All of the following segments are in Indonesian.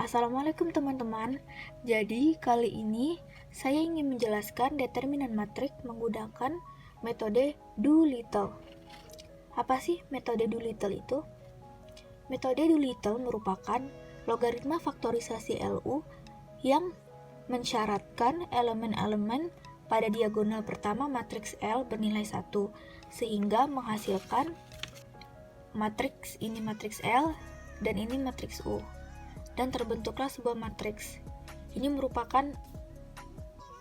Assalamualaikum teman-teman. Jadi kali ini saya ingin menjelaskan determinan matrik menggunakan metode Doolittle. Apa sih metode Doolittle itu? Metode Doolittle merupakan logaritma faktorisasi LU yang mensyaratkan elemen-elemen pada diagonal pertama matriks L bernilai 1 sehingga menghasilkan matriks ini matriks L dan ini matriks U. Dan terbentuklah sebuah matriks. Ini merupakan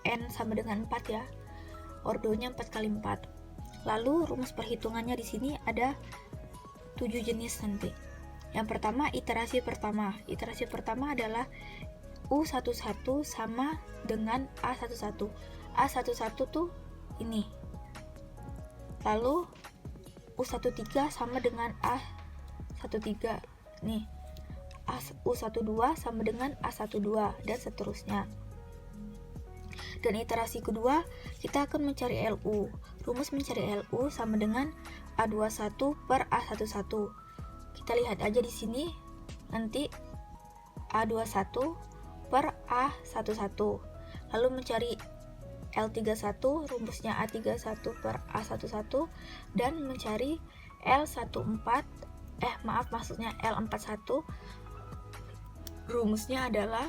N sama dengan 4 ya. Ordonya 4 kali 4. Lalu rumus perhitungannya di sini ada 7 jenis nanti. Yang pertama, iterasi pertama. Iterasi pertama adalah U11 sama dengan A11. A11 tuh ini. Lalu U13 sama dengan A13. Nih. U12 sama dengan A12 dan seterusnya. Dan iterasi kedua kita akan mencari LU. Rumus mencari LU sama dengan A21 per A11. Kita lihat aja di sini nanti A21 per A11. Lalu mencari L31, rumusnya A31 per A11 dan mencari maksudnya L41. Rumusnya adalah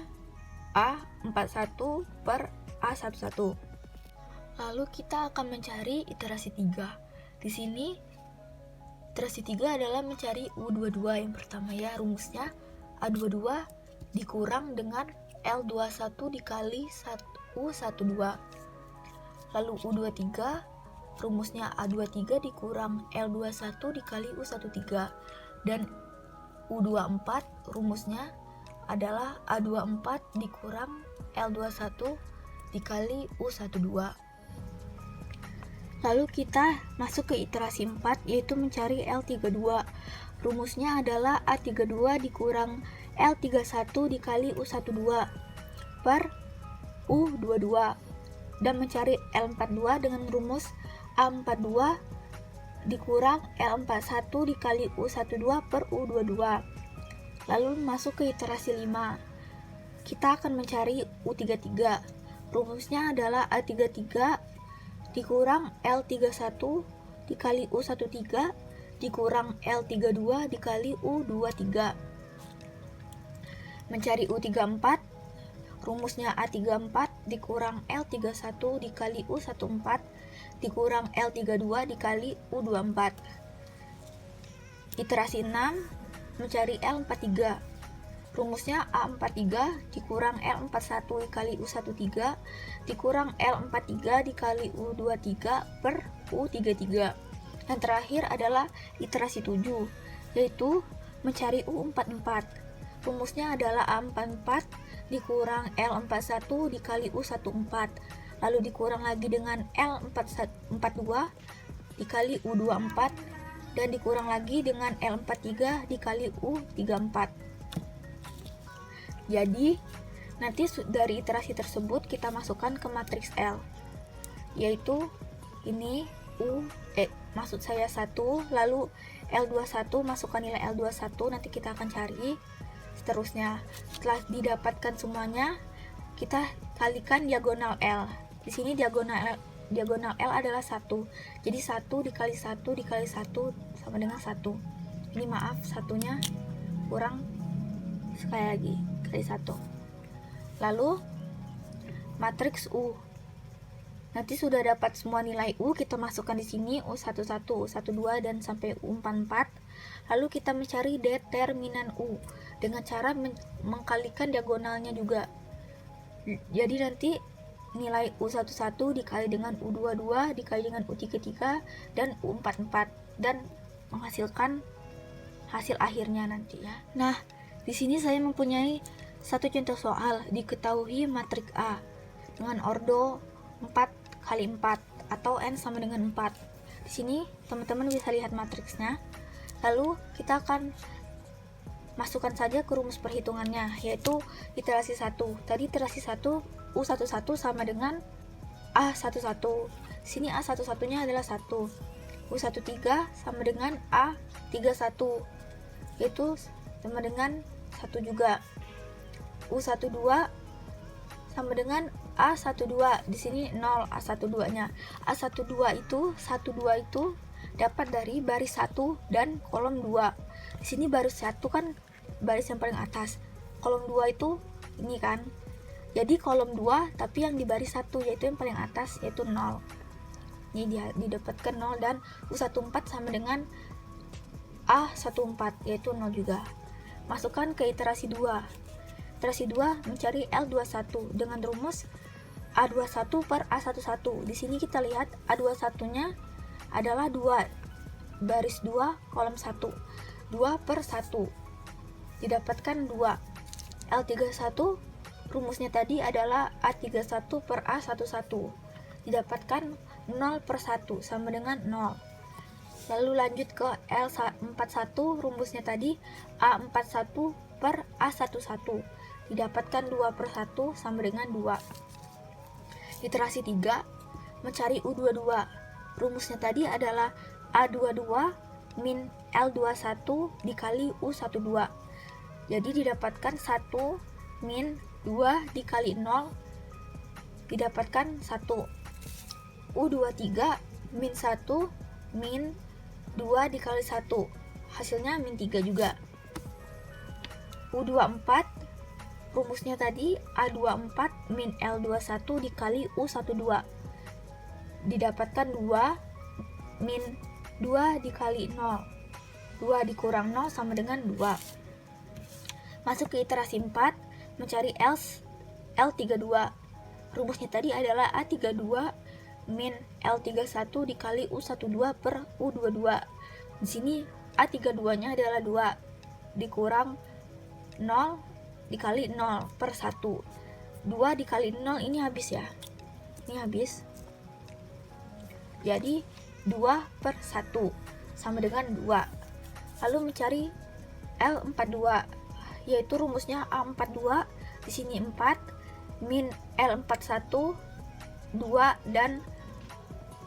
A41 per A11. Lalu kita akan mencari iterasi 3. Di sini iterasi 3 adalah mencari U22 yang pertama ya. Rumusnya A22 dikurang dengan L21 dikali U12. Lalu U23 rumusnya A23 dikurang L21 dikali U13. Dan U24 rumusnya adalah A24 dikurang L21 dikali U12. Lalu kita masuk ke iterasi 4 yaitu mencari L32. Rumusnya adalah A32 dikurang L31 dikali U12 per U22 dan mencari L42 dengan rumus A42 dikurang L41 dikali U12 per U22. Lalu masuk ke iterasi 5. Kita akan mencari U33. Rumusnya adalah A33 dikurang L31 dikali U13 dikurang L32 dikali U23. Mencari U34. Rumusnya A34 dikurang L31 dikali U14 dikurang L32 dikali U24. Iterasi 6. Mencari L43. Rumusnya A43 dikurang L41 dikali U13 dikurang L43 dikali U23 per U33. Dan terakhir adalah iterasi 7 yaitu mencari U44. Rumusnya adalah A44 dikurang L41 dikali U14 lalu dikurang lagi dengan L42 dikali U24 dan dikurang lagi dengan L43 dikali U34. Jadi nanti dari iterasi tersebut kita masukkan ke matriks L, yaitu ini maksud saya 1, lalu L21 masukkan nilai L21, nanti kita akan cari seterusnya. Setelah didapatkan semuanya, kita kalikan diagonal L. Di sini diagonal L adalah 1. Jadi 1 dikali 1 dikali 1 sama dengan 1. Ini maaf, satunya kurang sekali lagi, kali 1. Lalu matriks U. Nanti sudah dapat semua nilai U, kita masukkan di sini U11, U12 dan sampai U44. Lalu kita mencari determinan U dengan cara mengkalikan diagonalnya juga. Jadi nanti nilai U11 dikali dengan U22 dikali dengan U33 dan U44 dan menghasilkan hasil akhirnya nanti ya. Nah, di sini saya mempunyai satu contoh soal. Diketahui matriks A dengan ordo 4 kali 4 atau N sama dengan 4. Di sini teman-teman bisa lihat matriksnya. Lalu kita akan masukkan saja ke rumus perhitungannya, yaitu iterasi 1. Tadi iterasi 1 U11 sama dengan A11. Sini A11-nya adalah 1. U13 sama dengan A31, yaitu sama dengan 1 juga. U12 sama dengan A12. Di sini 0 A12-nya. A12 itu 12 itu dapat dari baris 1 dan kolom 2. Di sini baris 1 kan baris yang paling atas. Kolom 2 itu ini kan. Jadi kolom 2 tapi yang di baris 1 yaitu yang paling atas yaitu 0. Ini dia didapatkan 0 dan U14 sama dengan A14 yaitu 0 juga. Masukkan ke iterasi 2. Iterasi 2 mencari L21 dengan rumus A21 per A11. Di sini kita lihat A21-nya adalah 2 baris 2 kolom 1. 2 per 1 didapatkan 2. L31 rumusnya tadi adalah A31 per A11 didapatkan 0 per 1 sama dengan 0. Lalu lanjut ke L41 rumusnya tadi A41 per A11 didapatkan 2 per 1 sama dengan 2. Iterasi 3 mencari U22. Rumusnya tadi adalah A22 min L21 dikali U12. Jadi didapatkan 1 min 2 dikali 0 didapatkan 1. U23 min 1 min 2 dikali 1 hasilnya min 3 juga. U24 rumusnya tadi A24 min L21 dikali U12 didapatkan 2 min 2 dikali 0. 2 dikurang 0 sama dengan 2. Masuk ke iterasi 4 mencari L32. Rumusnya tadi adalah A32 min L31 dikali U12 per U22. Di sini A32-nya adalah 2 dikurang 0 dikali 0 per 1. 2 dikali 0 ini habis ya. Ini habis. Jadi 2 per 1 sama dengan 2. Lalu mencari L42 yaitu rumusnya A42 di sini 4 min L41 2 dan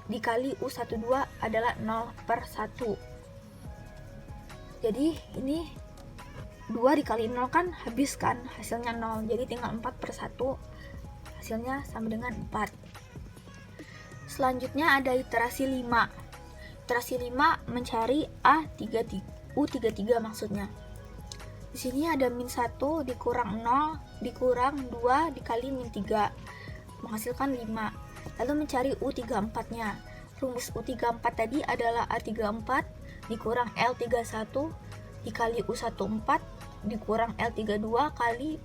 dikali U12 adalah 0 per 1. Jadi ini 2 dikali 0 kan habis kan hasilnya 0, jadi tinggal 4 per 1 hasilnya sama dengan 4. Selanjutnya ada iterasi 5. Iterasi 5 mencari U33 maksudnya. Di sini ada min 1 dikurang 0 dikurang 2 dikali min 3 menghasilkan 5. Lalu mencari U34 nya. Rumus U34 tadi adalah A34 dikurang L31 dikali U14 dikurang L32 kali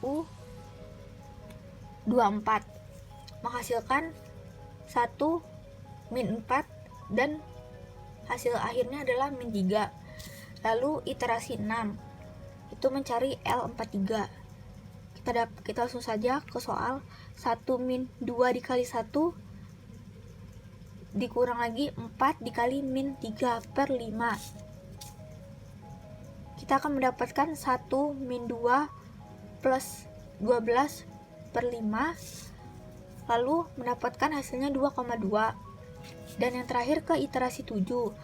U24 menghasilkan 1 min 4 dan hasil akhirnya adalah min 3. Lalu iterasi 6 itu mencari L43. Kita langsung saja ke soal. 1 min 2 dikali 1 dikurang lagi 4 dikali min 3 per 5. Kita akan mendapatkan 1 min 2 plus 12 per 5 lalu mendapatkan hasilnya 2,2. Dan yang terakhir ke iterasi 7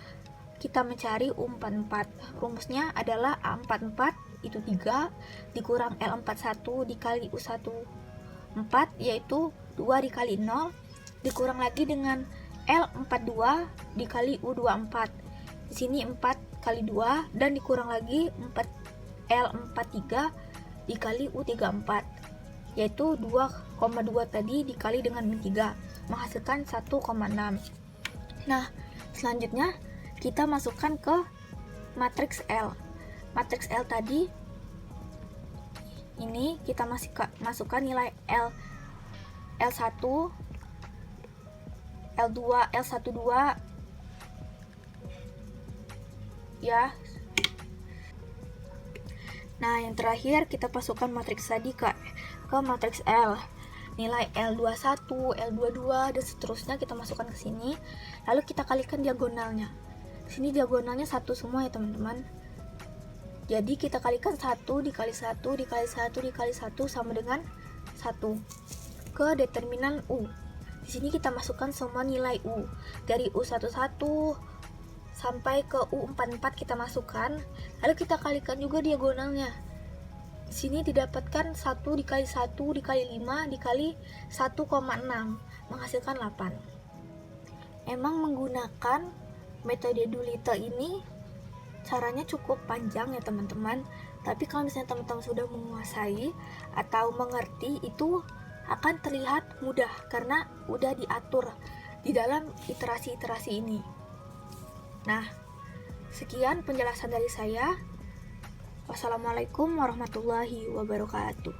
kita mencari U44. Rumusnya adalah A44 itu 3 dikurang L41 dikali U14 yaitu 2 dikali 0 dikurang lagi dengan L42 dikali U24. Di sini 4 kali 2 dan dikurang lagi L43 dikali U34 yaitu 2,2 tadi dikali dengan min 3 menghasilkan 1,6. Nah, selanjutnya kita masukkan ke matriks L. Matriks L tadi ini kita masukkan nilai L1, L2, L12 ya. Nah, yang terakhir kita masukkan matriks tadi ke matriks L. Nilai L21, L22 dan seterusnya kita masukkan ke sini. Lalu kita kalikan diagonalnya. Di sini diagonalnya 1 semua ya, teman-teman. Jadi kita kalikan 1 dikali 1 dikali 1 dikali 1 sama dengan 1 ke determinan U. Di sini kita masukkan semua nilai U. Dari U11 sampai ke U44 kita masukkan, lalu kita kalikan juga diagonalnya. Di sini didapatkan 1 dikali 1 dikali 5 dikali 1,6 menghasilkan 8. Emang menggunakan metode Doolittle ini caranya cukup panjang ya teman-teman, tapi kalau misalnya teman-teman sudah menguasai atau mengerti, itu akan terlihat mudah karena udah diatur di dalam iterasi-iterasi ini. Nah, sekian penjelasan dari saya. Wassalamualaikum warahmatullahi wabarakatuh.